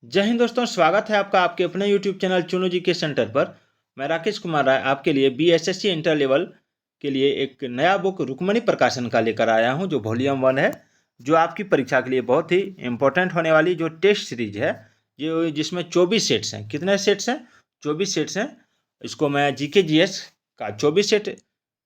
जय हिंद दोस्तों, स्वागत है आपका आपके अपने YouTube चैनल चुनू जी के सेंटर पर। मैं राकेश कुमार राय आपके लिए BSSC इंटर लेवल के लिए एक नया बुक रुक्मणी प्रकाशन का लेकर आया हूं, जो वॉल्यूम 1 है, जो आपकी परीक्षा के लिए बहुत ही इंपॉर्टेंट होने वाली जो टेस्ट सीरीज है, जो जिसमें 24 सेट्स हैं। कितने सेट्स हैं? 24 सेट्स हैं। इसको मैं GK GS का 24 सेट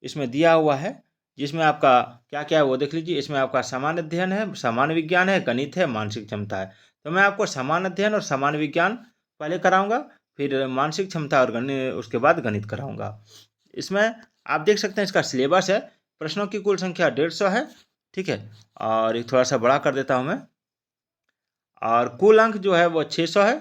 इसमें दिया हुआ है, जिसमें आपका क्या क्या है वो देख लीजिए। इसमें आपका सामान्य अध्ययन है, सामान्य विज्ञान है, गणित है, मानसिक क्षमता है। तो मैं आपको सामान्य अध्ययन और सामान्य विज्ञान पहले कराऊंगा, फिर मानसिक क्षमता और गणित, उसके बाद गणित कराऊंगा। इसमें आप देख सकते हैं इसका सिलेबस है। प्रश्नों की कुल संख्या 150 है, ठीक है। और एक थोड़ा सा बड़ा कर देता हूं मैं। और कुल अंक जो है वो 600 है।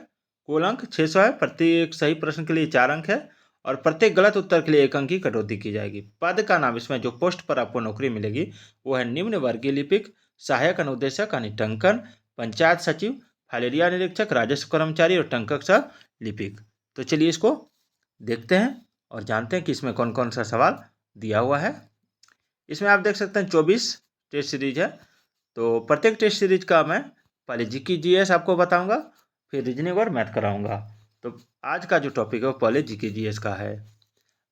कुल अंक 600 है। प्रत्येक सही प्रश्न के लिए 4 अंक है और प्रत्येक गलत उत्तर के लिए 1 अंक की कटौती की जाएगी। पद का नाम, इसमें जो पोस्ट पर आपको नौकरी मिलेगी वो है निम्न वर्गीय लिपिक, सहायक अनुदेशक यानी टंकन, पंचायत सचिव, फाइलेरिया निरीक्षक, राजस्व कर्मचारी और टंकक सह लिपिक। तो चलिए इसको देखते हैं और जानते हैं कि इसमें कौन कौन सा सवाल दिया हुआ है। इसमें आप देख सकते हैं 24 टेस्ट सीरीज है। तो प्रत्येक टेस्ट सीरीज का मैं पहले GK GS आपको बताऊंगा, फिर रीजनिंग और मैथ कराऊंगा। तो आज का जो टॉपिक है वो पहले GK GS का है।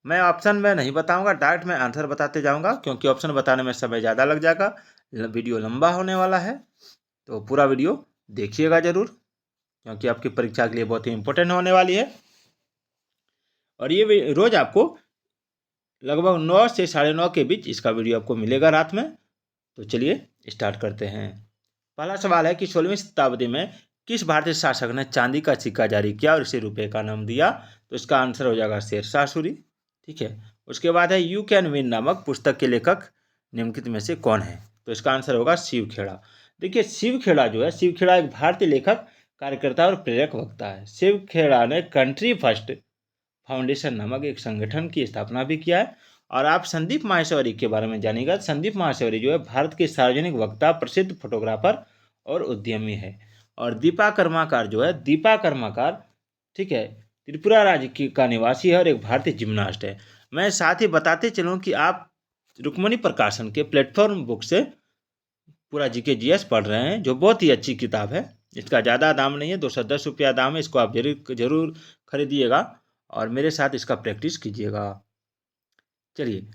मैं ऑप्शन में नहीं बताऊंगा, डायरेक्ट मैं आंसर बताते जाऊंगा, क्योंकि ऑप्शन बताने में समय ज़्यादा लग जाएगा, वीडियो लंबा होने वाला है। तो पूरा वीडियो देखिएगा ज़रूर, क्योंकि आपकी परीक्षा के लिए बहुत ही इंपॉर्टेंट होने वाली है। और ये रोज़ आपको लगभग 9 से 9:30 के बीच इसका वीडियो आपको मिलेगा रात में। तो चलिए स्टार्ट करते हैं। पहला सवाल है कि 16वीं शताब्दी में किस भारतीय शासक ने चांदी का सिक्का जारी किया और इसे रुपए का नाम दिया? तो इसका आंसर हो जाएगा शेरशाह सूरी, ठीक है। उसके बाद है यू कैन विन नामक पुस्तक के लेखक निम्नलिखित में से कौन है? तो इसका आंसर होगा शिव खेड़ा। देखिए, शिव खेड़ा जो है, शिव खेड़ा एक भारतीय लेखक, कार्यकर्ता और प्रेरक वक्ता है। शिव खेड़ा ने कंट्री फर्स्ट फाउंडेशन नामक एक संगठन की स्थापना भी किया है। और आप संदीप माहेश्वरी के बारे में जानिएगा। संदीप माहेश्वरी जो है भारत के सार्वजनिक वक्ता, प्रसिद्ध फोटोग्राफर और उद्यमी है। और दीपा कर्माकार जो है, दीपा कर्माकार, ठीक है, त्रिपुरा राज्य की का निवासी है और एक भारतीय जिम्नास्ट है। मैं साथ ही बताते चलूँ कि आप रुक्मणी प्रकाशन के प्लेटफॉर्म बुक से पूरा GK GS पढ़ रहे हैं, जो बहुत ही अच्छी किताब है। इसका ज़्यादा दाम नहीं है, 210 रुपया दाम है। इसको आप जरूर खरीदिएगा और मेरे साथ इसका प्रैक्टिस कीजिएगा। चलिए,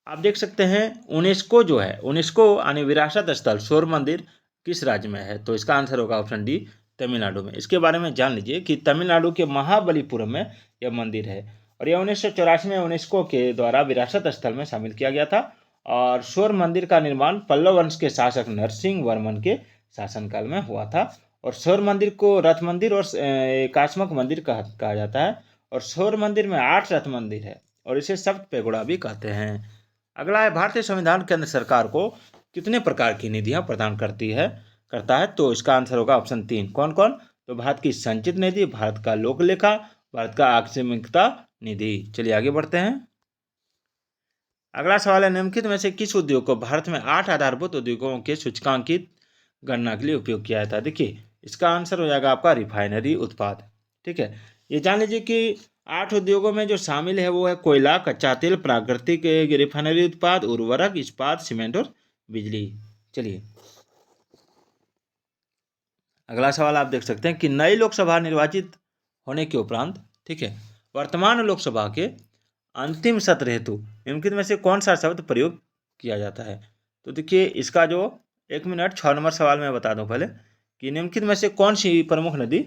आप देख सकते हैं यूनेस्को जो है, यूनेस्को यानी विरासत स्थल शोर मंदिर किस राज्य में है? तो इसका आंसर होगा ऑप्शन डी, तमिलनाडु में। इसके बारे में जान लीजिए कि तमिलनाडु के महाबलीपुरम में यह मंदिर है और यह 1984 में यूनेस्को के द्वारा विरासत स्थल में शामिल किया गया था। और शोर मंदिर का निर्माण पल्लव वंश के शासक नरसिंह वर्मन के शासनकाल में हुआ था। और शोर मंदिर को रथ मंदिर और एकात्मक मंदिर कहा जाता है। और शोर मंदिर में 8 रथ मंदिर है और इसे सप्त पेगोड़ा भी कहते हैं। अगला है भारतीय संविधान केंद्र सरकार को कितने प्रकार की निधियां प्रदान करता है? तो इसका आंसर होगा ऑप्शन 3। कौन कौन? तो भारत की संचित निधि, भारत का लोक लेखा, भारत का आकस्मिकता निधि। चलिए आगे बढ़ते हैं। अगला सवाल है निम्नलिखित में से किस उद्योग को भारत में 8 आधारभूत उद्योगों के सूचकांकित गणना के लिए उपयोग किया जाता है? देखिए, इसका आंसर हो जाएगा आपका रिफाइनरी उत्पाद, ठीक है। ये जान लीजिए कि 8 उद्योगों में जो शामिल है वो है कोयला, कच्चा तेल, प्राकृतिक रिफाइनरी उत्पाद, उर्वरक, इस्पात, सीमेंट और बिजली। चलिए, अगला सवाल आप देख सकते हैं कि नई लोकसभा निर्वाचित होने के उपरांत, ठीक है, वर्तमान लोकसभा के अंतिम सत्र हेतु निम्नलिखित में से कौन सा शब्द प्रयोग किया जाता है? तो देखिए, इसका जो 1 मिनट 6 नंबर सवाल मैं बता दूं पहले कि निम्नलिखित में से कौन सी प्रमुख नदी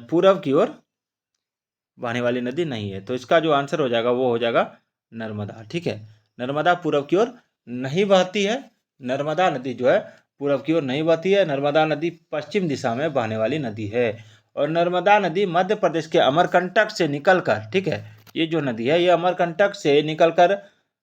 पूरब की ओर बहने वाली नदी नहीं है? तो इसका जो आंसर हो जाएगा वो हो जाएगा नर्मदा, ठीक है। नर्मदा पूरब की ओर नहीं बहती है। नर्मदा नदी जो है पूरब की ओर नहीं बहती है। नर्मदा नदी पश्चिम दिशा में बहने वाली नदी है। और नर्मदा नदी मध्य प्रदेश के अमरकंटक से निकलकर, ठीक है, ये जो नदी है ये अमरकंटक से निकलकर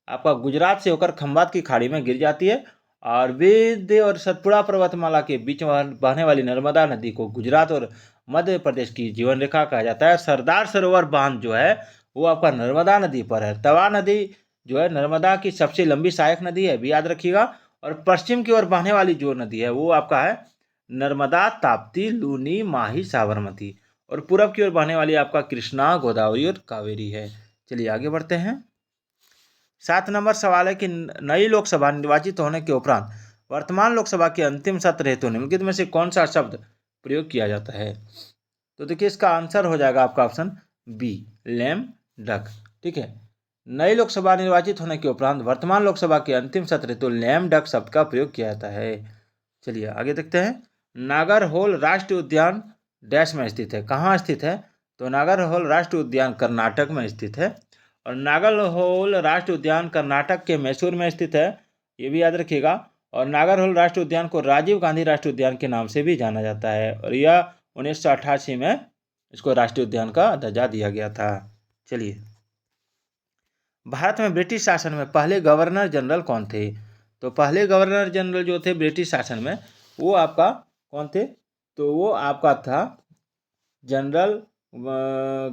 आपका गुजरात से होकर खंबात की खाड़ी में गिर जाती है। और विंध्य और सतपुड़ा पर्वतमाला के बीच बहने वाली नर्मदा नदी को गुजरात और मध्य प्रदेश की जीवन रेखा कहा जाता है। सरदार सरोवर बांध जो है वो आपका नर्मदा नदी पर है। तवा नदी जो है नर्मदा की सबसे लंबी सहायक नदी है, भी याद रखिएगा। और पश्चिम की ओर बहने वाली जो नदी है वो आपका है नर्मदा, ताप्ती, लूनी, माही, साबरमती। और पूरब की ओर बहने वाली आपका कृष्णा, गोदावरी और कावेरी है। चलिए आगे बढ़ते हैं। 7 नंबर सवाल है कि नई लोकसभा निर्वाचित होने के उपरांत वर्तमान लोकसभा के अंतिम सत्र हेतु निम्नलिखित में से कौन सा शब्द प्रयोग किया जाता है। तो देखिए इसका आंसर हो जाएगा आपका ऑप्शन बी, लैम डक। ठीक है, नई लोकसभा निर्वाचित होने के उपरांत वर्तमान लोकसभा के अंतिम सत्र हेतु लैम डक शब्द का प्रयोग किया जाता है। चलिए आगे देखते हैं। नागरहोल राष्ट्रीय उद्यान डैश में स्थित है, कहाँ स्थित है? तो नागरहोल राष्ट्रीय उद्यान कर्नाटक में स्थित है, और नागरहोल राष्ट्रीय उद्यान कर्नाटक के मैसूर में स्थित है, ये भी याद रखिएगा। और नागरहोल राष्ट्रीय उद्यान को राजीव गांधी राष्ट्रीय उद्यान के नाम से भी जाना जाता है, और यह 1988 में इसको राष्ट्रीय उद्यान का दर्जा दिया गया था। चलिए, भारत में ब्रिटिश शासन में पहले गवर्नर जनरल कौन थे? तो पहले गवर्नर जनरल जो थे ब्रिटिश शासन में, वो आपका कौन थे? तो वो आपका था जनरल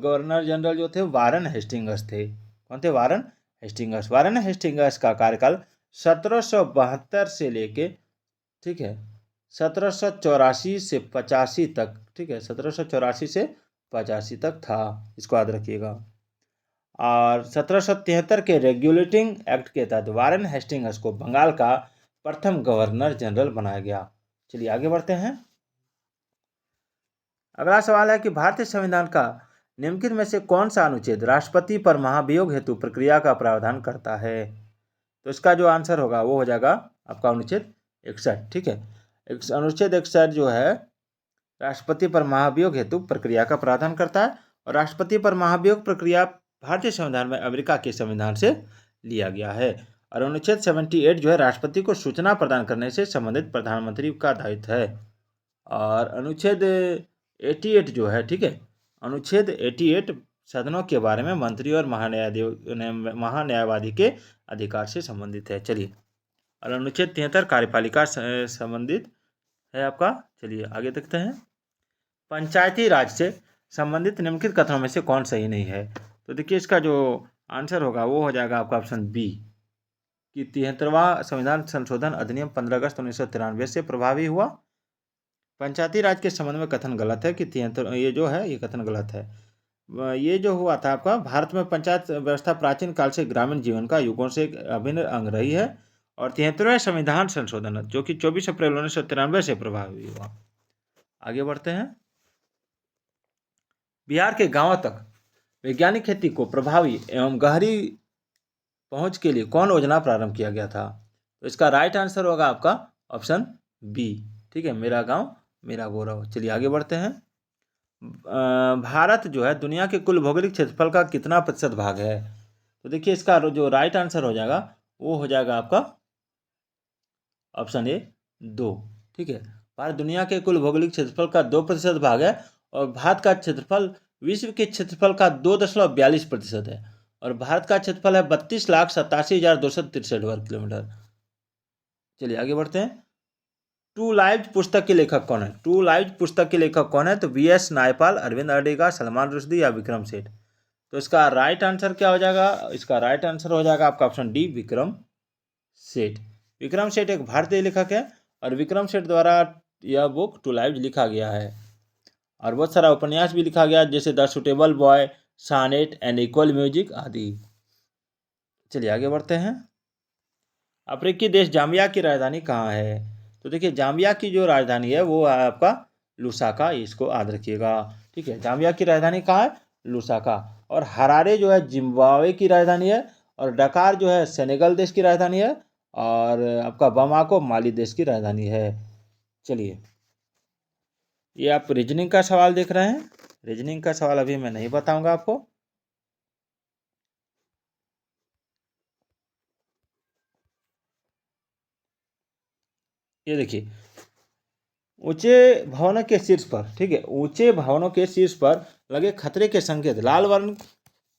गवर्नर जनरल जो थे वारन हेस्टिंग्स थे। कौन थे? Warren Hastings. वारन हेस्टिंग्स का कार्यकाल 1772 से लेके, ठीक है, 1784 से 85 तक, ठीक है, 1784 से 85 तक था, इसको याद रखिएगा। और 1773 के रेगुलेटिंग एक्ट के तहत वारन हेस्टिंग्स को बंगाल का प्रथम गवर्नर जनरल बनाया गया। चलिए आगे बढ़ते हैं। अगला सवाल है कि भारतीय संविधान का निम्नलिखित में से कौन सा अनुच्छेद राष्ट्रपति पर महाभियोग हेतु प्रक्रिया का प्रावधान करता है? तो इसका जो आंसर होगा वो हो जाएगा आपका अनुच्छेद 61। ठीक है, अनुच्छेद 61 जो है राष्ट्रपति पर महाभियोग हेतु प्रक्रिया का प्रावधान करता है, और राष्ट्रपति पर महाभियोग प्रक्रिया भारतीय संविधान में अमेरिका के संविधान से लिया गया है। और अनुच्छेद 78 जो है राष्ट्रपति को सूचना प्रदान करने से संबंधित प्रधानमंत्री का दायित्व है। और अनुच्छेद 88 जो है, ठीक है, अनुच्छेद 88 सदनों के बारे में मंत्री और महान्यायवादी के अधिकार से संबंधित है। चलिए, और अनुच्छेद 73 कार्यपालिका से संबंधित है आपका। चलिए आगे देखते हैं। पंचायती राज से संबंधित निम्नलिखित कथनों में से कौन सही नहीं है? तो देखिए इसका जो आंसर होगा वो हो जाएगा आपका ऑप्शन बी, कि 73वां संविधान संशोधन अधिनियम 15 अगस्त 1993 से प्रभावी हुआ। पंचायती राज के संबंध में कथन गलत है कि 73, ये जो है ये कथन गलत है। ये जो हुआ था आपका, भारत में पंचायत व्यवस्था प्राचीन काल से ग्रामीण जीवन का युगों से एक अभिन्न अंग रही है, और 73वें संविधान संशोधन जो कि 24 अप्रैल 1993 से प्रभावी हुआ। आगे बढ़ते हैं। बिहार के गांवों तक वैज्ञानिक खेती को प्रभावी एवं गहरी पहुंच के लिए कौन योजना प्रारंभ किया गया था? तो इसका राइट आंसर होगा आपका ऑप्शन बी, ठीक है, मेरा गांव मेरा गौरव। चलिए आगे बढ़ते हैं। भारत जो है दुनिया के कुल भौगोलिक क्षेत्रफल का कितना प्रतिशत भाग है? तो देखिए इसका जो राइट आंसर हो जाएगा वो हो जाएगा आपका ऑप्शन ए 2। ठीक है, भारत दुनिया के कुल भौगोलिक क्षेत्रफल का 2% भाग है, और भारत का क्षेत्रफल विश्व के क्षेत्रफल का 2.42% है, और भारत का क्षेत्रफल है 32,87,263 वर्ग किलोमीटर। चलिए आगे बढ़ते हैं। टू लाइव्स पुस्तक के लेखक कौन है? टू लाइव्स पुस्तक के लेखक कौन है? तो वी.एस. नायपाल, अरविंद अडिगा, सलमान रुश्दी या विक्रम सेठ? तो इसका राइट आंसर क्या हो जाएगा? इसका राइट आंसर हो जाएगा आपका ऑप्शन डी, विक्रम सेठ। विक्रम सेठ एक भारतीय लेखक है, और विक्रम सेठ द्वारा यह बुक टू लाइव्स लिखा गया है, और बहुत सारा उपन्यास भी लिखा गया जैसे the suitable boy, senate and equal music आदि। चलिए आगे बढ़ते हैं। अफ्रीकी देश जाम्बिया की राजधानी कहाँ है? तो देखिए जाम्बिया की जो राजधानी है वो है आपका लुसाका, इसको याद रखिएगा। ठीक है, जाम्बिया की राजधानी कहाँ है? लुसाका। और हरारे जो है जिम्बाब्वे की राजधानी है, और डकार जो है सेनेगल देश की राजधानी है, और आपका बमाको माली देश की राजधानी है। चलिए, ये आप रीजनिंग का सवाल देख रहे हैं। रीजनिंग का सवाल अभी मैं नहीं बताऊंगा आपको। ये देखिए, ऊंचे भवनों के शीर्ष पर, ठीक है, ऊंचे भवनों के शीर्ष पर लगे खतरे के संकेत लाल वर्ण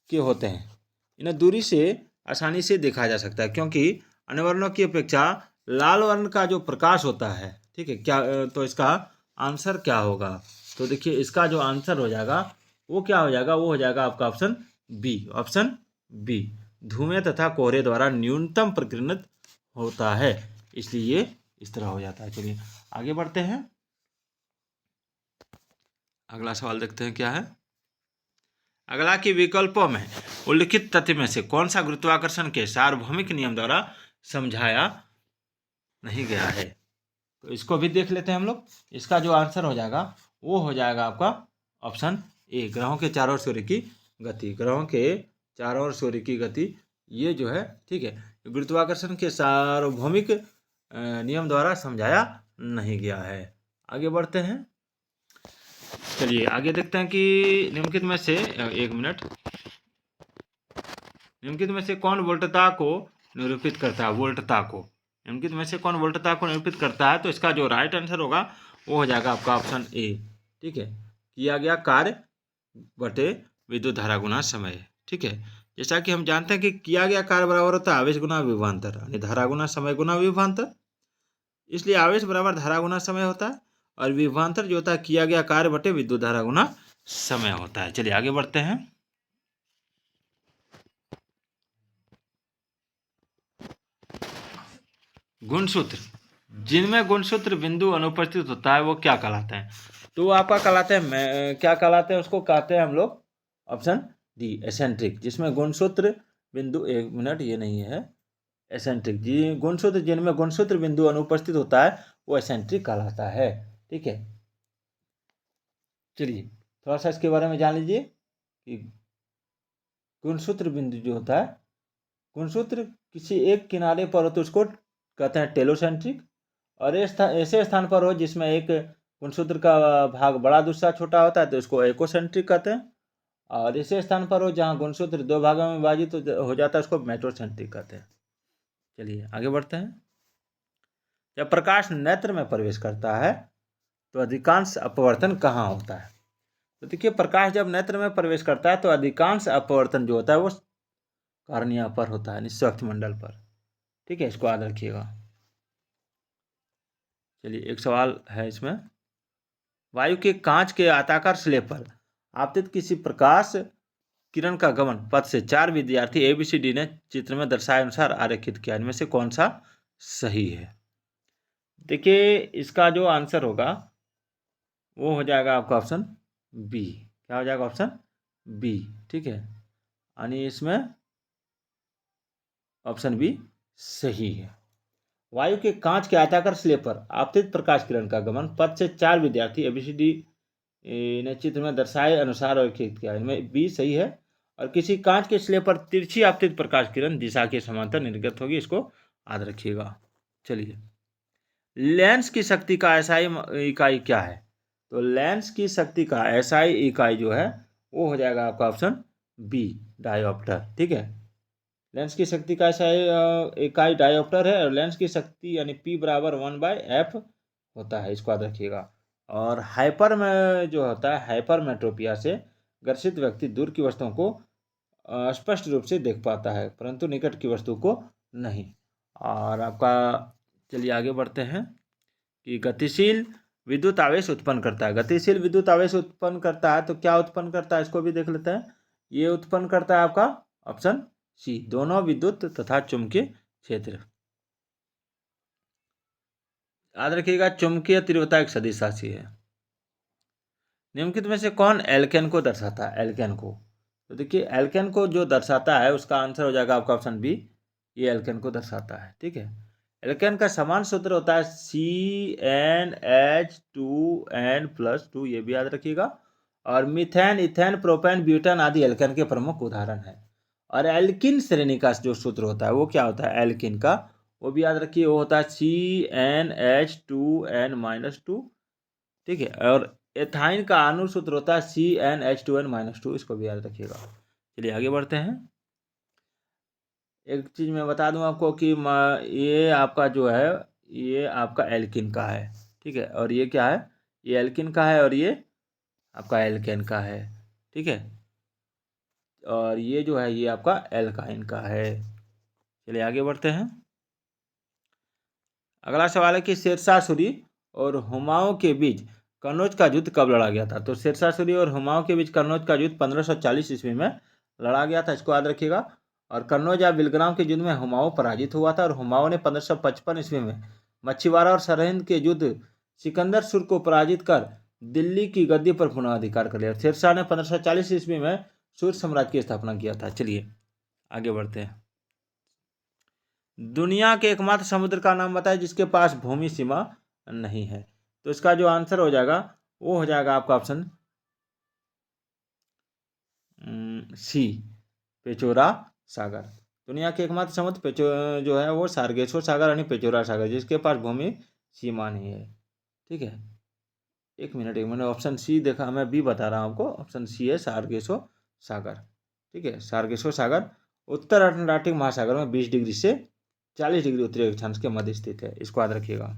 के होते हैं। इन्हें दूरी से आसानी से देखा जा सकता है, क्योंकि अन्य वर्णों की अपेक्षा लाल वर्ण का जो प्रकाश होता है, ठीक है, क्या तो इसका आंसर क्या होगा? तो देखिए इसका जो आंसर हो जाएगा वो क्या हो जाएगा? वो हो जाएगा आपका ऑप्शन बी, ऑप्शन बी, धुएं तथा कोहरे द्वारा न्यूनतम प्रकीर्णित होता है, इसलिए इस तरह हो जाता है। चलिए आगे बढ़ते हैं। अगला सवाल देखते हैं क्या है। अगला के विकल्पों में उल्लिखित तथ्य में से कौन सा गुरुत्वाकर्षण के सार्वभौमिक नियम द्वारा समझाया नहीं गया है? तो इसको भी देख लेते हैं हम लोग। इसका जो आंसर हो जाएगा वो हो जाएगा आपका ऑप्शन ए, ग्रहों के चारों ओर सूर्य की गति। ग्रहों के चारों ओर सूर्य की गति ये जो है, ठीक है, गुरुत्वाकर्षण के सार्वभौमिक नियम द्वारा समझाया नहीं गया है। आगे बढ़ते हैं। चलिए आगे देखते हैं कि निम्नलिखित में से एक मिनट, निम्नलिखित में से कौन वोल्टता को निरूपित करता है? वोल्टता को, निम्नलिखित में से कौन वोल्टता को निरूपित करता है? तो इसका जो राइट आंसर होगा वो हो जाएगा आपका ऑप्शन ए, ठीक है, किया गया कार्य बटे विद्युत धारा गुना समय। ठीक है, जैसा कि हम जानते हैं कि किया गया कार्य बराबर होता है आवेश गुना विभवांतर, यानी धारा गुना समय गुना विभवांतर। इसलिए आवेश बराबर धारा गुना समय होता है और विभवांतर जो होता है किया गया कार्य बटे विद्युत धारा गुना समय होता है। चलिए आगे बढ़ते हैं। गुणसूत्र, जिनमें गुणसूत्र बिंदु अनुपस्थित होता है वो क्या कहलाते हैं? तो आपका कहलाते हैं, क्या कहलाते हैं? उसको कहते हैं हम लोग ऑप्शन डी, एसेंट्रिक। जिसमें गुणसूत्र बिंदु, एक मिनट, ये नहीं है एसेंट्रिक जी, गुणसूत्र जिनमें गुणसूत्र बिंदु अनुपस्थित होता है वो एसेंट्रिक कहलाता है। ठीक है, चलिए थोड़ा सा इसके बारे में जान लीजिए कि गुणसूत्र बिंदु जो होता है, गुणसूत्र किसी एक किनारे पर हो तो उसको कहते हैं टेलोसेंट्रिक, और ऐसे स्थान पर हो जिसमें एक गुणसूत्र का भाग बड़ा दूसरा छोटा होता है तो उसको एकोसेंट्रिक कहते हैं, और ऐसे स्थान पर हो जहाँ गुणसूत्र दो भागों में विभाजित हो जाता है उसको मेट्रोसेंट्रिक कहते हैं। चलिए आगे बढ़ते हैं। जब प्रकाश नेत्र में प्रवेश करता है तो अधिकांश अपवर्तन कहाँ होता है? तो देखिए, प्रकाश जब नेत्र में प्रवेश करता है तो अधिकांश अपवर्तन जो होता है वो कॉर्निया पर होता है, निस्वक्त मंडल पर। ठीक है, इसको याद रखिएगा। चलिए एक सवाल है इसमें, वायु के कांच के आयताकार स्लेब पर आपतित किसी प्रकाश किरण का गमन पथ से 4 विद्यार्थी ABCD ने चित्र में दर्शाए अनुसार आरेखित किया, इनमें से कौन सा सही है? देखिए इसका जो आंसर होगा वो हो जाएगा आपका ऑप्शन बी। क्या हो जाएगा? Option B. ठीक है, यानी इसमें ऑप्शन बी सही है। वायु के कांच के आयताकार स्लेब पर आपतित प्रकाश किरण का गमन पथ से 4 विद्यार्थी ABCD ने चित्र में दर्शाए अनुसार आरेखित किया, इनमें बी सही है। और किसी कांच के स्लेब पर तिरछी आपतित प्रकाश किरण दिशा के समांतर निर्गत होगी, इसको याद रखिएगा। चलिए, लेंस की शक्ति का SI इकाई क्या है? तो लेंस की शक्ति का SI इकाई जो है वो हो जाएगा आपका ऑप्शन बी, डायोप्टर। ठीक है, लेंस की शक्ति का SI इकाई डायोप्टर है और लेंस की शक्ति यानी P बराबर 1/f होता है, इसको याद रखिएगा। और हाइपर में जो होता है, हाइपरमेट्रोपिया से ग्रसित व्यक्ति दूर की वस्तुओं को स्पष्ट रूप से देख पाता है परंतु निकट की वस्तु को नहीं। और आपका, चलिए आगे बढ़ते हैं कि गतिशील विद्युत आवेश उत्पन्न करता है। गतिशील विद्युत आवेश उत्पन्न करता है तो क्या उत्पन्न करता है इसको भी देख लेते हैं। ये उत्पन्न करता है आपका ऑप्शन सी, दोनों विद्युत तथा चुंबकीय क्षेत्र। याद रखिएगा, चुंबकीय तीव्रता एक सदिश राशि है। निम्नलिखित में से कौन एल्केन को दर्शाता है? एल्केन को, तो देखिए एल्केन को जो दर्शाता है उसका आंसर हो जाएगा आपका ऑप्शन बी, ये एल्केन को दर्शाता है। ठीक है, एल्केन का समान सूत्र होता है CnH2n+2, ये भी याद रखिएगा। और मीथेन, इथेन, प्रोपेन, ब्यूटेन आदि एल्केन के प्रमुख उदाहरण हैं। और एल्किन श्रेणी का जो सूत्र होता है वो क्या होता है? एल्किन का, वो भी याद रखिए, वो होता है CnH2n-2। ठीक है, और एथाइन का अनुसूत्र होता है CnH2n-2, इसको भी याद रखिएगा। चलिए आगे बढ़ते हैं। एक चीज़ मैं बता दूं आपको कि ये आपका जो है ये आपका एल्किन का है। ठीक है, और ये क्या है? ये एल्किन का है और ये आपका एल्केन का है। ठीक है, और ये जो है ये आपका एल्काइन का है। चलिए आगे बढ़ते हैं। अगला सवाल है कि शेरशाह सूरी और हुमायूं के बीच कन्नौज का युद्ध कब लड़ा गया था? तो शेरशाह सूरी और हुमायूं के बीच कन्नौज का युद्ध 1540 ईस्वी में लड़ा गया था, इसको याद रखिएगा। और कन्नौज या बिलग्राम के युद्ध में हुमायूं पराजित हुआ था और हुमायूं ने 1555 ईस्वी में मच्छीवाड़ा और सरहिंद के युद्ध सिकंदर सुर को पराजित कर दिल्ली की गद्दी पर पुनः अधिकार कर लिया। शेरशाह ने 1540 ईस्वी में सूर साम्राज्य की स्थापना किया था। चलिए आगे बढ़ते हैं। दुनिया के एकमात्र समुद्र का नाम बताएं जिसके पास भूमि सीमा नहीं है। तो इसका जो आंसर हो जाएगा वो हो जाएगा आपका ऑप्शन सी, पेचोरा सागर। दुनिया के एकमात्र समुद्र जो है वो सार्गेश्वर सागर यानी पेचोरा सागर, जिसके पास भूमि सीमा नहीं है। ठीक है, एक मिनट ऑप्शन सी देखा, मैं बी बता रहा हूँ आपको, ऑप्शन सी है सार्गेश्वर सागर। ठीक है, सार्गेश्वर सागर उत्तर अटलांटिक महासागर में 20 डिग्री से 40 डिग्री उत्तरी अक्षांश के मध्य स्थित है, इसको याद रखिएगा।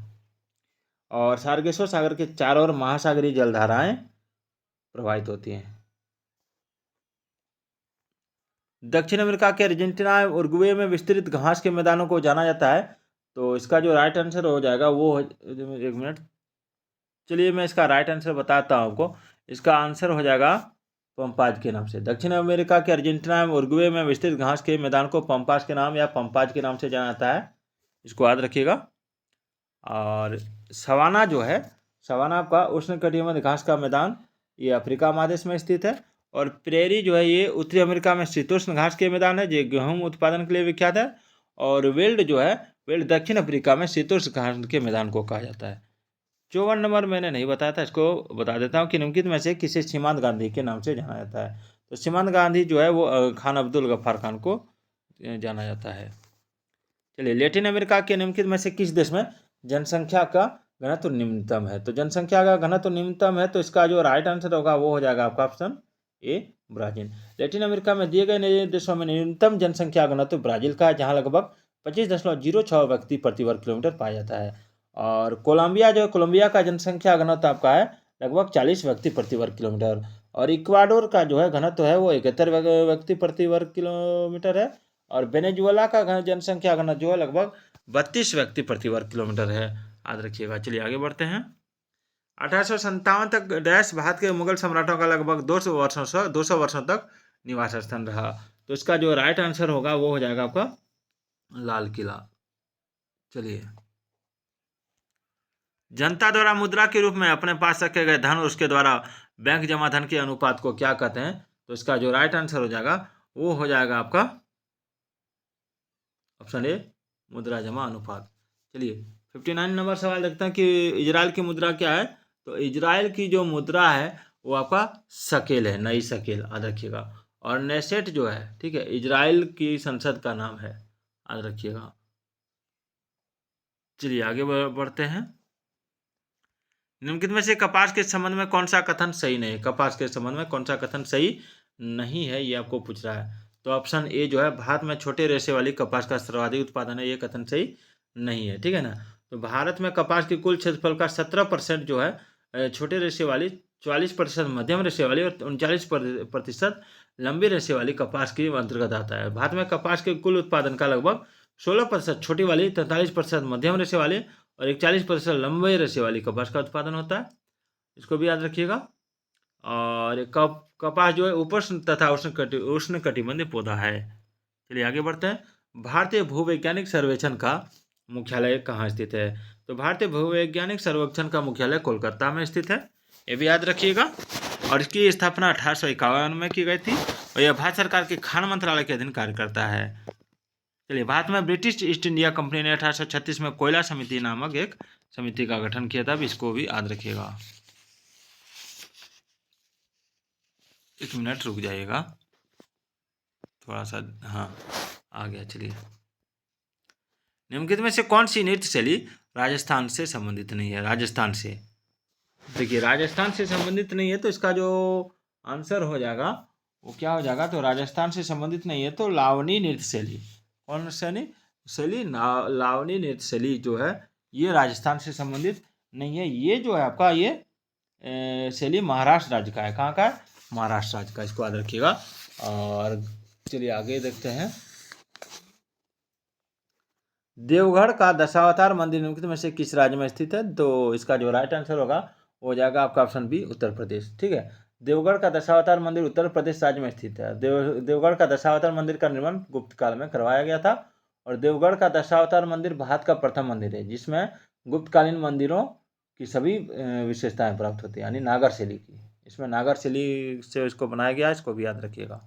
और सार्गेश्वर सागर के चारों ओर महासागरीय जलधाराएं प्रवाहित होती हैं। दक्षिण अमेरिका के अर्जेंटीना और उरुग्वे में विस्तृत घास के मैदानों को जाना जाता है। तो इसका जो राइट आंसर हो जाएगा वो एक मिनट, चलिए मैं इसका राइट आंसर बताता हूँ आपको। इसका आंसर हो जाएगा पंपाज के नाम से। दक्षिण अमेरिका के अर्जेंटीना और उरुग्वे में विस्तृत घास के मैदान को पंपास के नाम या पंपाज के नाम से जाना जाता है, इसको याद रखिएगा। और सवाना जो है, सवाना का उष्णकटिबंधीय घास का मैदान, ये अफ्रीका महादेश में स्थित है। और प्रेरी जो है ये उत्तरी अमेरिका में शीतोष्ण घास के मैदान है, जो गेहूं उत्पादन के लिए विख्यात है। और वेल्ड जो है, वेल्ड दक्षिण अफ्रीका में शीतोष्ण घास के मैदान को कहा जाता है। 54 नंबर मैंने नहीं बताया था, इसको बता देता हूँ कि निम्नलिखित में से किसे सीमांत गांधी के नाम से जाना जाता है। तो सीमांत गांधी जो है वो खान अब्दुल गफ्फार खान को जाना जाता है। चलिए, लैटिन अमेरिका के निम्नलिखित में से किस देश में जनसंख्या का घनत्व न्यूनतम है? तो जनसंख्या का घनत्व न्यूनतम है, तो इसका जो राइट आंसर होगा वो हो जाएगा आपका option A, Brazil. Latin America में दिए गए नए देशों में न्यूनतम जनसंख्या घनत्व ब्राजील का है, जहाँ लगभग 25.06 व्यक्ति प्रति वर्ग किलोमीटर पाया जाता है। और कोलंबिया जो है, कोलंबिया का जनसंख्या घनत्व आपका है लगभग 40 व्यक्ति प्रति वर्ग किलोमीटर। और इक्वाडोर का जो है घनत्व है वो 71 व्यक्ति प्रति वर्ग किलोमीटर है। और वेनेजुएला का जनसंख्या घनत्व जो है लगभग 32 व्यक्ति प्रति वर्ग किलोमीटर है, याद रखिएगा। चलिए आगे बढ़ते हैं। 1857 तक डैश भारत के मुगल सम्राटों का लगभग 200 वर्षों तक निवास स्थान रहा। तो इसका जो राइट आंसर होगा वो हो जाएगा आपका लाल किला। चलिए, जनता द्वारा मुद्रा के रूप में अपने पास रखे गए धन और उसके द्वारा बैंक जमा धन के अनुपात को क्या कहते हैं? तो इसका जो राइट आंसर हो जाएगा वो हो जाएगा आपका ऑप्शन ए, मुद्रा जमा अनुपात। चलिए 59 नंबर सवाल देखते हैं कि इजराइल की मुद्रा क्या है? तो इजराइल की जो मुद्रा है वो आपका शकेल है, नई शकेल, याद रखिएगा। और नेसेट जो है, ठीक है, इजराइल की संसद का नाम है, याद रखिएगा। चलिए आगे बढ़ते हैं। निम्नलिखित में से कपास के संबंध में कौन सा कथन सही नहीं है? कपास के संबंध में कौन सा कथन सही नहीं है, ये आपको पूछ रहा है। तो ऑप्शन ए जो है, भारत में छोटे रेशे वाली कपास का सर्वाधिक उत्पादन है, ये कथन सही नहीं है। ठीक है ना। तो भारत में कपास के कुल क्षेत्रफल का 17% जो है छोटे रेशे वाली, 44% मध्यम रेशे वाली और 39% लंबी रेशे वाली कपास के अंतर्गत आता है। भारत में कपास के कुल उत्पादन का लगभग 16% छोटी वाली, 43% मध्यम रेशे वाली और 41% लंबे रेशे वाली कपास का उत्पादन होता है, इसको भी याद रखिएगा। और कपास जो है उपोष्ण तथा उष्ण कटिबंधीय पौधा है। चलिए आगे बढ़ते हैं। भारतीय भूवैज्ञानिक सर्वेक्षण का मुख्यालय कहाँ स्थित है? तो भारतीय भूवैज्ञानिक सर्वेक्षण का मुख्यालय कोलकाता में स्थित है, ये भी याद रखिएगा। और इसकी स्थापना 1851 में की गई थी और यह भारत सरकार के खान मंत्रालय के अधीन कार्य करता है। चलिए, भारत में ब्रिटिश ईस्ट इंडिया कंपनी ने 1836 में कोयला समिति नामक एक समिति का गठन किया था, इसको भी याद रखिएगा। एक मिनट रुक जाइएगा, थोड़ा सा, हाँ आ गया। चलिए, निम्नलिखित में से कौन सी नृत्य शैली राजस्थान से संबंधित नहीं है? राजस्थान से, देखिए राजस्थान से संबंधित नहीं है, तो इसका जो आंसर हो जाएगा वो क्या हो जाएगा? तो राजस्थान से संबंधित नहीं है तो लावनी नृत्य शैली। कौन शैली? लावनी नृत्य शैली जो है ये राजस्थान से संबंधित नहीं है। ये जो है आपका ये शैली महाराष्ट्र राज्य का है। कहाँ का है? महाराष्ट्र राज्य का, इसको याद रखिएगा। और चलिए आगे देखते हैं। देवगढ़ का दशावतार मंदिर निम्नलिखित में से किस राज्य में स्थित है? तो इसका जो राइट आंसर होगा वो हो जाएगा आपका ऑप्शन बी, उत्तर प्रदेश। ठीक है, देवगढ़ का दशावतार मंदिर उत्तर प्रदेश राज्य में स्थित है। देवगढ़ का दशावतार मंदिर का निर्माण गुप्त काल में करवाया गया था। और देवगढ़ का दशावतार मंदिर भारत का प्रथम मंदिर है जिसमें गुप्तकालीन मंदिरों की सभी विशेषताएं प्राप्त होती है, यानी नागर शैली की। इसमें नागर शैली से इसको बनाया गया है, इसको भी याद रखिएगा।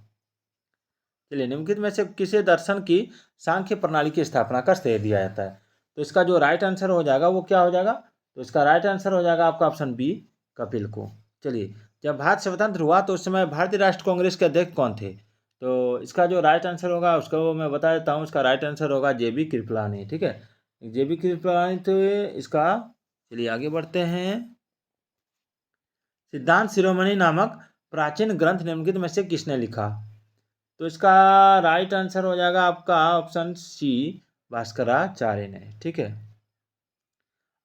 चलिए, निम्नलिखित में से किसे दर्शन की सांख्य प्रणाली की स्थापना का श्रेय दिया जाता है? तो इसका जो राइट आंसर हो जाएगा वो क्या हो जाएगा? तो इसका राइट आंसर हो जाएगा आपका ऑप्शन बी, कपिल को। चलिए, जब भारत स्वतंत्र हुआ तो उस समय भारतीय राष्ट्रीय कांग्रेस के अध्यक्ष कौन थे? तो इसका जो राइट आंसर होगा उसको मैं बता देता हूँ। इसका राइट आंसर होगा JB कृपलानी। ठीक है, JB कृपलानी। तो इसका, चलिए आगे बढ़ते हैं। सिद्धांत शिरोमणि नामक प्राचीन ग्रंथ निम्नलिखित में से किसने लिखा? तो इसका राइट आंसर हो जाएगा आपका ऑप्शन सी, भास्कराचार्य ने। ठीक है,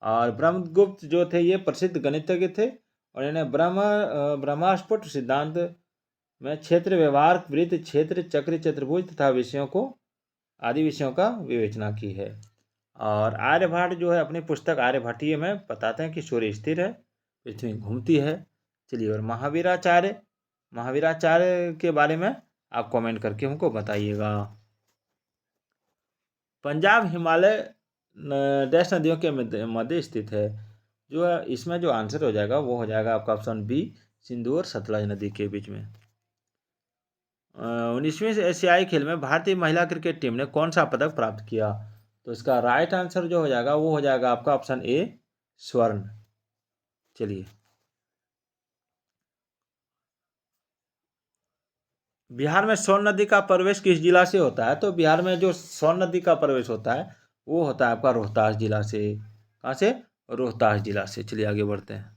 और ब्रह्मगुप्त जो थे ये प्रसिद्ध गणितज्ञ थे, और इन्हें ब्रह्मास्फुट सिद्धांत में क्षेत्र, व्यवहार, वृत्त, क्षेत्र, चक्र, चतुर्भुज तथा विषयों को, आदि विषयों का विवेचना की है। और आर्यभट्ट जो है अपनी पुस्तक आर्यभट्टीय में बताते हैं कि सूर्य स्थिर है, पृथ्वी घूमती है। चलिए, और महावीराचार्य के बारे में आप कमेंट करके हमको बताइएगा। पंजाब हिमालय डैश नदियों के मध्य स्थित है। जो है इसमें जो आंसर हो जाएगा वो हो जाएगा आपका ऑप्शन बी, सिंधु और सतलज नदी के बीच में। 19वीं एशियाई खेल में भारतीय महिला क्रिकेट टीम ने कौन सा पदक प्राप्त किया? तो इसका राइट आंसर जो हो जाएगा वो हो जाएगा आपका ऑप्शन ए, स्वर्ण। चलिए, बिहार में सोन नदी का प्रवेश किस जिला से होता है? तो बिहार में जो सोन नदी का प्रवेश होता है वो होता है आपका रोहतास जिला से। कहाँ से? रोहतास जिला से। चलिए आगे बढ़ते हैं।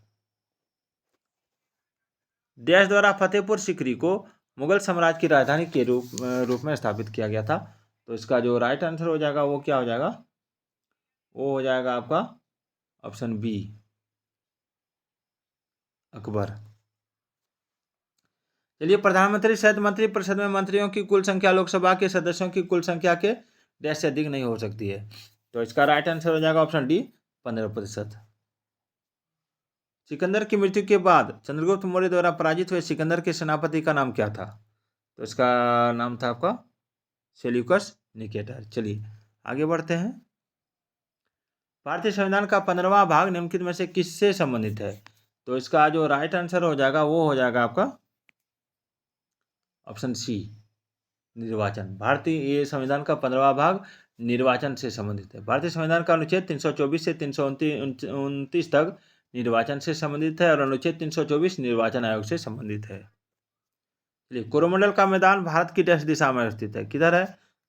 देश द्वारा फतेहपुर सीकरी को मुगल साम्राज्य की राजधानी के रूप में स्थापित किया गया था। तो इसका जो राइट आंसर हो जाएगा वो क्या हो जाएगा? वो हो जाएगा आपका ऑप्शन बी, अकबर। चलिए, प्रधानमंत्री सहित मंत्रिपरिषद में मंत्रियों की कुल संख्या लोकसभा के सदस्यों की कुल संख्या के डैश से अधिक नहीं हो सकती है। तो इसका राइट आंसर हो जाएगा ऑप्शन डी, 15%। सिकंदर की मृत्यु के बाद चंद्रगुप्त मौर्य द्वारा पराजित हुए सिकंदर के सेनापति का नाम क्या था? तो इसका नाम था आपका सेल्यूकस निकेटर। चलिए आगे बढ़ते हैं। भारतीय संविधान का 15वां भाग निम्नलिखित में से किससे संबंधित है? तो इसका जो राइट आंसर हो जाएगा वो हो जाएगा आपका ऑप्शन सी, निर्वाचन। भारतीय संविधान का 15वां भाग निर्वाचन से संबंधित है। भारतीय संविधान का अनुच्छेद 324 से 329 तक निर्वाचन से संबंधित है, और अनुच्छेद 324 निर्वाचन आयोग से संबंधित है। चलिए, कोरोमंडल का मैदान भारत की डैश दिशा में स्थित है? किधर है?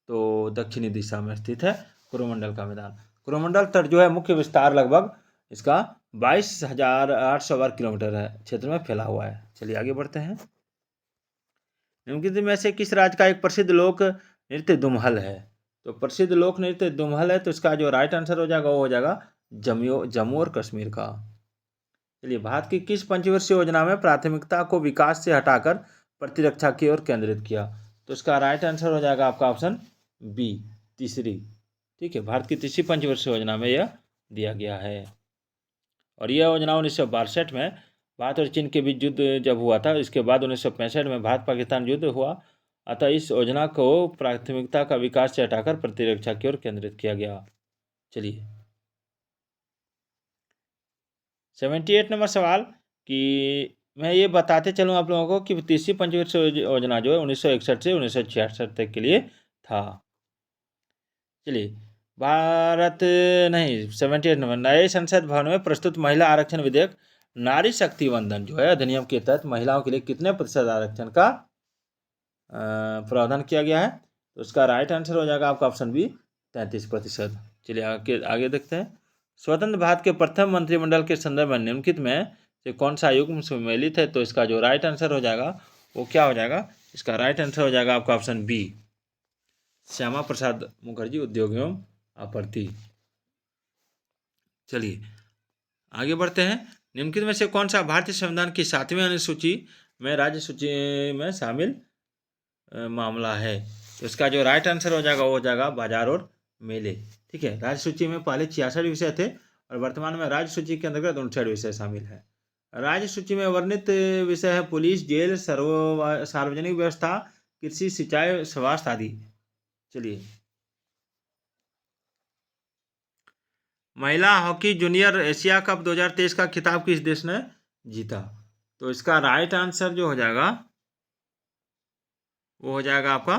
तो दक्षिणी दिशा में स्थित है कोरोमंडल का मैदान। कोरोमंडल तट जो है मुख्य विस्तार लगभग इसका 22,800 वर्ग किलोमीटर है क्षेत्र में फैला हुआ है। चलिए आगे बढ़ते हैं। निम्नलिखित में से किस राज्य का एक प्रसिद्ध लोक नृत्य दुमहल है? तो प्रसिद्ध लोक नृत्य दुमहल है, तो इसका जो राइट आंसर हो जाएगा वो हो जाएगा जम्मू और कश्मीर का। चलिए, भारत की किस पंचवर्षीय योजना में प्राथमिकता को विकास से हटाकर प्रतिरक्षा की ओर केंद्रित किया? तो इसका राइट आंसर हो जाएगा आपका ऑप्शन बी, तीसरी। ठीक है, भारत की तीसरी पंचवर्षीय योजना में यह दिया गया है। और यह योजना 1962 में भारत और चीन के बीच युद्ध जब हुआ था, इसके बाद 1965 में भारत पाकिस्तान युद्ध हुआ, अतः इस योजना को प्राथमिकता का विकास से हटाकर प्रतिरक्षा की ओर केंद्रित किया गया। चलिए, 78 नंबर सवाल कि मैं ये बताते चलूँ आप लोगों को कि तीसरी पंचवर्षीय योजना जो है 1961 से 1966 तक के लिए था। चलिए, भारत नहीं 78 नंबर, नए संसद भवन में प्रस्तुत महिला आरक्षण विधेयक नारी शक्ति वंदन जो है अधिनियम के तहत महिलाओं के लिए कितने प्रतिशत आरक्षण का प्रावधान किया गया है? तो उसका राइट आंसर हो जाएगा आपका ऑप्शन बी, 33%। चलिए आगे देखते हैं। स्वतंत्र भारत के प्रथम मंत्रिमंडल के संदर्भ में निम्नलिखित में से कौन सा युग्म सम्मिलित है? तो इसका जो राइट आंसर हो जाएगा वो क्या हो जाएगा? इसका राइट आंसर हो जाएगा आपका ऑप्शन बी, श्यामा प्रसाद मुखर्जी उद्योग एवं आपूर्ति। चलिए आगे बढ़ते हैं। निम्नलिखित में से कौन सा भारतीय संविधान की 7वीं अनुसूची में राज्य सूची में शामिल मामला है? तो इसका जो राइट आंसर हो जाएगा वो हो जाएगा बाजार और मेले। ठीक है, राज्य सूची में पहले 66 विषय थे और वर्तमान में राज्य सूची के अंतर्गत 59 विषय शामिल है। राज्य सूची में वर्णित विषय है पुलिस, जेल, सार्वजनिक व्यवस्था, कृषि, सिंचाई, स्वास्थ्य आदि। चलिए, महिला हॉकी जूनियर एशिया कप 2023 का खिताब किस देश ने जीता? तो इसका राइट आंसर जो हो जाएगा वो हो जाएगा आपका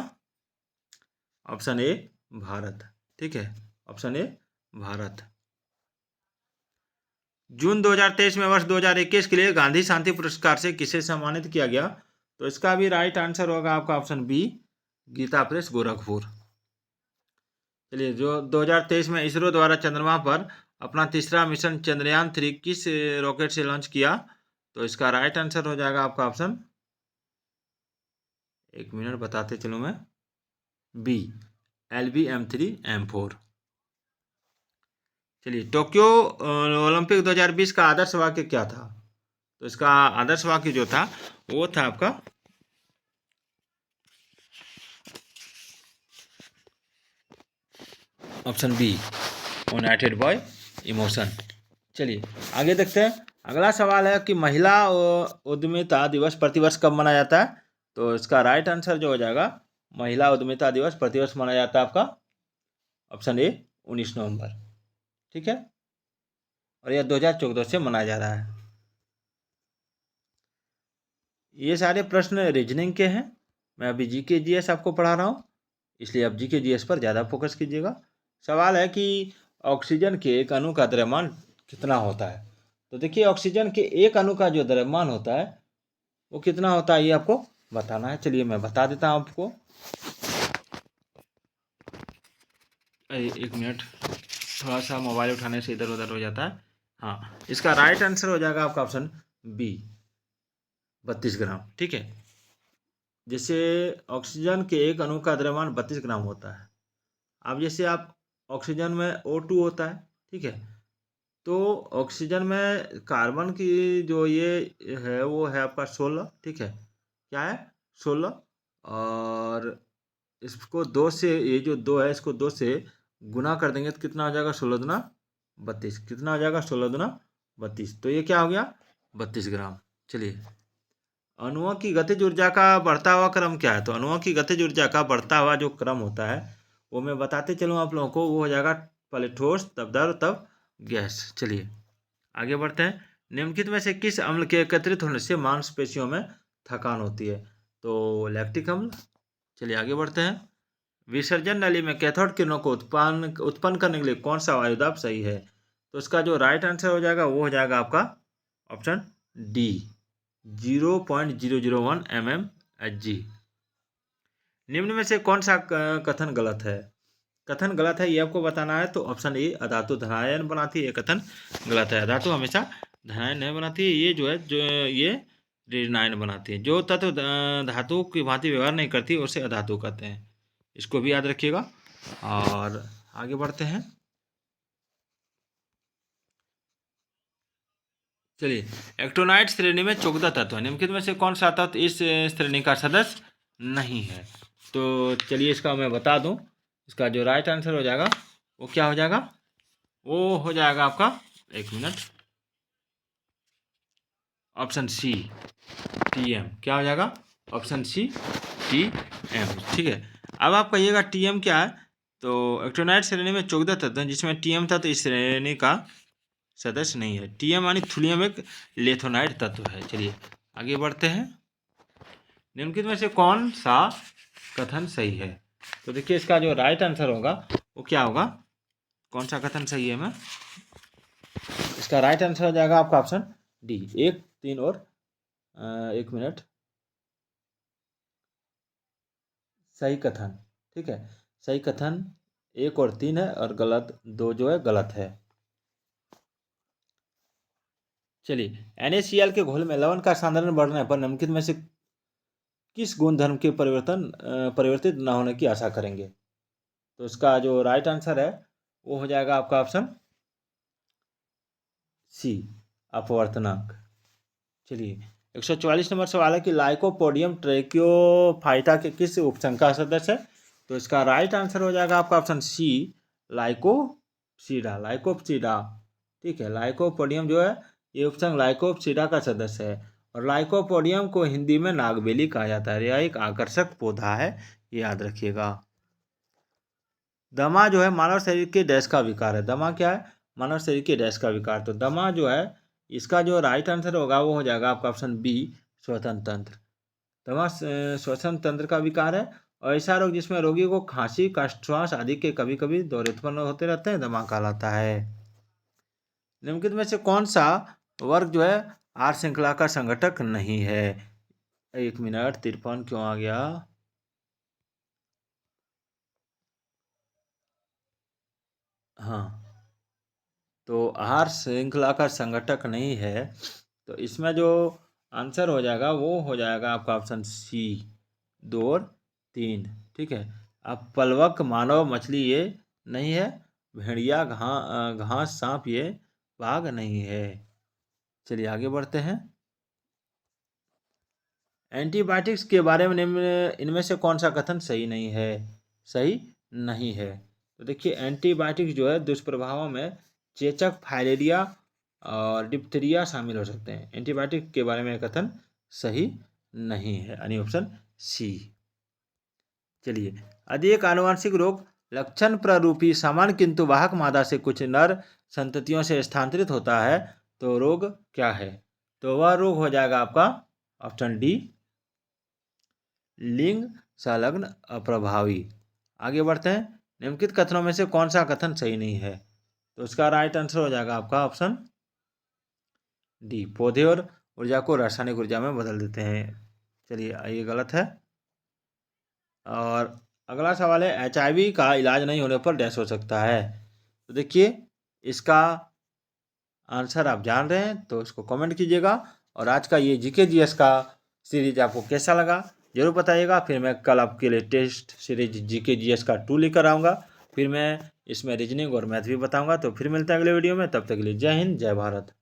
ऑप्शन ए, भारत। ठीक है, ऑप्शन ए, भारत। जून 2023 में वर्ष 2021 के लिए गांधी शांति पुरस्कार से किसे सम्मानित किया गया? तो इसका भी राइट आंसर होगा आपका ऑप्शन बी, गीता प्रेस गोरखपुर। चलिए, जो 2023 में इसरो द्वारा चंद्रमा पर अपना तीसरा मिशन चंद्रयान-3 किस रॉकेट से लॉन्च किया? तो इसका राइट आंसर हो जाएगा आपका ऑप्शन, एक मिनट बताते चलूँ मैं, बी, LV-M3M4। चलिए, टोक्यो ओलंपिक 2020 का आदर्श वाक्य क्या था? तो इसका आदर्श वाक्य जो था वो था आपका option B, united by emotion. चलिए आगे देखते हैं। अगला सवाल है कि महिला उद्यमिता दिवस प्रतिवर्ष कब मनाया जाता है? तो इसका राइट आंसर जो हो जाएगा, महिला उद्यमिता दिवस प्रतिवर्ष मनाया जाता है आपका ऑप्शन ए, 19 नवंबर। ठीक है, और यह 2014 से मनाया जा रहा है। ये सारे प्रश्न रीजनिंग के हैं। मैं अभी जीके जीएस आपको पढ़ा रहा हूँ, इसलिए आप जीके जीएस पर ज़्यादा फोकस कीजिएगा। सवाल है कि ऑक्सीजन के एक अणु का द्रव्यमान कितना होता है? तो देखिए, ऑक्सीजन के एक अणु का जो द्रव्यमान होता है वो कितना होता है, ये आपको बताना है। चलिए मैं बता देता हूँ आपको। एक मिनट, थोड़ा सा मोबाइल उठाने से इधर उधर हो जाता है। हाँ, इसका राइट आंसर हो जाएगा आपका ऑप्शन बी, 32 ग्राम। ठीक है, जैसे ऑक्सीजन के एक अणु का द्रव्यमान 32 ग्राम होता है। अब जैसे आप ऑक्सीजन में O2 होता है, ठीक है, तो ऑक्सीजन में कार्बन की जो ये है वो है आपका 16। ठीक है, क्या है, 16। और इसको 2 से, ये जो 2 है इसको 2 से गुना कर देंगे तो कितना हो जाएगा, 16 दुना 32। कितना हो जाएगा, 16 दुना 32। तो ये क्या हो गया, 32 ग्राम। चलिए, अणुओं की गतिज ऊर्जा का बढ़ता हुआ क्रम क्या है? तो अणुओं की गतिज ऊर्जा का बढ़ता हुआ जो क्रम होता है वो मैं बताते चलूँ आप लोगों को, वो हो जाएगा पहले ठोस, तब द्रव, तब गैस। चलिए आगे बढ़ते हैं। निम्नलिखित में से किस अम्ल के एकत्रित होने से मांसपेशियों में थकान होती है? तो लैक्टिक अम्ल। चलिए आगे बढ़ते हैं। विसर्जन नली में कैथोड किरणों को उत्पन्न करने के लिए कौन सा वायुदाब सही है? तो इसका जो राइट आंसर हो जाएगा वो हो जाएगा आपका ऑप्शन डी, 0.001 mmHg। निम्न में से कौन सा कथन गलत है? कथन गलत है ये आपको बताना है। तो ऑप्शन ए, अधातु धनायन बनाती है, ये कथन गलत है। अधातु हमेशा धनायन नहीं बनाती है, ये जो है जो ये ऋणायन बनाती है। जो तत्व धातु की भांति व्यवहार नहीं करती उसे अधातु कहते हैं, इसको भी याद रखिएगा। और आगे बढ़ते हैं। चलिए, एक्टोनाइट श्रेणी में 14 तत्व है, निम्नलिखित में से कौन सा तत्व इस श्रेणी का सदस्य नहीं है? तो चलिए इसका मैं बता दूं, इसका जो राइट आंसर हो जाएगा वो क्या हो जाएगा, वो हो जाएगा आपका, एक मिनट, ऑप्शन सी, TM। क्या हो जाएगा, ऑप्शन सी, TM। ठीक है, अब आप कहिएगा TM क्या है? तो एक्टोनाइट श्रेणी में 14 तत्व हैं जिसमें TM तत्व इस श्रेणी का सदस्य नहीं है। TM यानी थुलियम एक लेथोनाइट तत्व है। चलिए आगे बढ़ते हैं। निम्नलिखित में से कौन सा कथन सही है? तो देखिए, इसका जो राइट आंसर होगा वो क्या होगा, कौन सा कथन सही है, मैं इसका राइट आंसर हो जाएगा आपका ऑप्शन डी, 1, 3 और एक मिनट, सही कथन। ठीक है, सही कथन 1 और 3 है और गलत 2 जो है गलत है। चलिए, NaCl के घोल में लवण का सांद्रण बढ़ने पर निम्नलिखित में से किस गुणधर्म के परिवर्तित न होने की आशा करेंगे? तो इसका जो राइट आंसर है वो हो जाएगा आपका ऑप्शन सी, अपवर्तनांक। चलिए, 144 नंबर सवाल है कि लाइकोपोडियम ट्रैकियोफाइटा के किस उपसंघ का सदस्य है? तो इसका राइट आंसर हो जाएगा आपका ऑप्शन सी, लाइकोप्सिडा। लाइकोप्सिडा, ठीक है, लाइकोपोडियम जो है ये उपसंघ लाइकोप्सिडा का सदस्य है। और लाइकोपोडियम को हिंदी में नागबेली कहा जाता है। यह एक आकर्षक पौधा है, ये याद रखिएगा। दमा जो है मानव शरीर के डैश का विकार है। दमा क्या है, मानव शरीर के डैश का विकार। तो दमा जो है इसका जो राइट आंसर होगा वो हो जाएगा आपका ऑप्शन बी, श्वसन तंत्र। दमा श्वसन तंत्र का विकार है और ऐसा रोग जिसमें रोगी को खांसी, कष्टश्वास आदि के कभी कभी दौरे उत्पन्न होते रहते हैं, दमा कहलाता है। निम्नलिखित में से कौन सा वर्ग जो है आर श्रृंखला का संघटक नहीं है? 1 मिनट, 53 क्यों आ गया? हाँ, तो आहार श्रृंखला का संघटक नहीं है, तो इसमें जो आंसर हो जाएगा वो हो जाएगा आपका ऑप्शन सी, 2 और 3। ठीक है। अब पलवक, मानव, मछली ये नहीं है। भेड़िया, घास, सांप ये बाघ नहीं है। चलिए आगे बढ़ते हैं। एंटीबायोटिक्स के बारे में इनमें से कौन सा कथन सही नहीं है? सही नहीं है। तो देखिए, एंटीबायोटिक्स जो है दुष्प्रभावों में चेचक, फाइलेरिया और डिप्थीरिया शामिल हो सकते हैं। एंटीबायोटिक के बारे में कथन सही नहीं है, यानी ऑप्शन सी। चलिए, यदि एक आनुवंशिक रोग लक्षण प्ररूपी समान किंतु वाहक मादा से कुछ नर संततियों से स्थानांतरित होता है तो रोग क्या है? तो वह रोग हो जाएगा आपका ऑप्शन डी, लिंग संलग्न अप्रभावी। आगे बढ़ते हैं। निम्नलिखित कथनों में से कौन सा कथन सही नहीं है? तो उसका राइट आंसर हो जाएगा आपका ऑप्शन डी, पौधे और ऊर्जा को रासायनिक ऊर्जा में बदल देते हैं। चलिए, ये गलत है। और अगला सवाल है, HIV का इलाज नहीं होने पर डैश हो सकता है? तो देखिए, इसका आंसर आप जान रहे हैं तो इसको कमेंट कीजिएगा। और आज का ये जीके जीएस का सीरीज आपको कैसा लगा जरूर बताइएगा। फिर मैं कल आपके लिए टेस्ट सीरीज जीके जीएस का 2 लेकर आऊँगा। फिर मैं इसमें रीजनिंग और मैथ भी बताऊँगा। तो फिर मिलते हैं अगले वीडियो में, तब तक के लिए जय हिंद, जय भारत।